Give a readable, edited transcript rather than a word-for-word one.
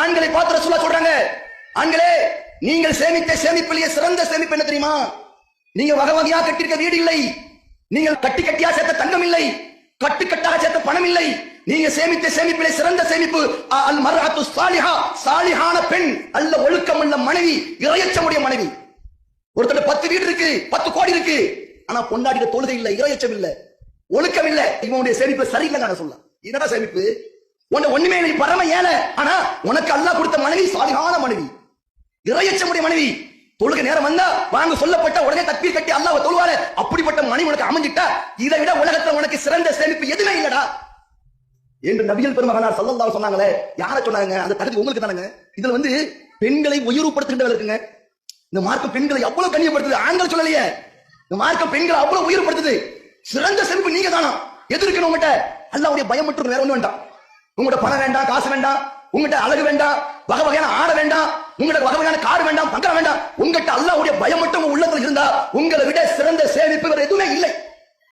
ஆண்களை பார்த்து ரசூலுல்லாஹ் சொல்றாங்க, ஆண்களே நீங்கள் சேமித்த சேமிப்பிலேயே சிறந்த சேமிப்பு என்ன தெரியுமா? நீங்க வகை வகையா கட்டிருக்க வீடு இல்லை, நீங்கள் கட்டி கட்டியா சேர்த்த தங்கம் இல்லை, கட்டுக்கட்டாக சேர்த்த பணம் இல்லை. நீங்க சேமித்த சேமிப்பிலே சிறந்த சேமிப்பு அல் மர்அத்து ஸாலிஹா, சாலிஹான பெண், அல்ல ஒழுக்கமுள்ள மனைவி, இறையச்சமுடைய மனைவி. ஒருத்தர் 10 வீடு இருக்கு, 10 கோடி இருக்கு, ஆனா பொண்டாட்டிட தொழுகை இல்ல, இறையச்சம் இல்ல, ஒழுக்கம் இல்ல, இவனுடைய சேமிப்பு சரியில்லைன்னு சொல்லலாம். என்னடா சேமிப்பு? உன்னை ஒண்ணுமே நீ பரம ஏழை, ஆனா உனக்கு அல்லாஹ் கொடுத்த மனைவி சாலிஹான மனைவி, இறையச்சமுடைய மனைவி. தொழுகை நேரம் வந்தா வாங்க சொல்லப்பட்ட உடனே தக்பீர் கட்டி அல்லாஹ்வை தொழுவாரு. அப்படிப்பட்ட மனைவி உனக்கு அமைஞ்சிட்டா இதை விட உலகத்துல உனக்கு சிறந்த சேமிப்பு எதுவுமே இல்லடா என்று நபிகள் பெருமகனார் ஸல்லல்லாஹு அலைஹி சொன்னாங்களே. யாரை சொன்னாங்க? அந்த தகுதி உங்களுக்கு தானங்க. இதுல பெண்களை உயர்வுபடுத்துகின்ற இருக்குங்க. இந்த மார்க்கம் பெண்களை அவ்வளவு கண்ணியப்படுத்துது, ஆண்கள் சொல்லலையே. இந்த மார்க்கம் பெண்களை அவ்வளவு உயர்வுபடுத்துது. சிறந்த சேமிப்பு நீங்க தானா? எது இருக்கணும் உங்ககிட்ட? அல்லாஹ்வுடைய பயம் மட்டும் வேற ஒண்ணு வேண்டாம். உங்கள்ட்ட பணம் வேண்டாம், காசு வேண்டாம், உங்ககிட்ட அழகு வேண்டாம், வகை வகையான ஆட வேண்டாம், உங்கள்ட்ட வகை வகையான கார் வேண்டாம், பங்கரம் வேண்டாம். உங்ககிட்ட அல்லாஹ்வுடைய பயம் மட்டும் உங்க உள்ளத்துல இருந்தா உங்களை விட சிறந்த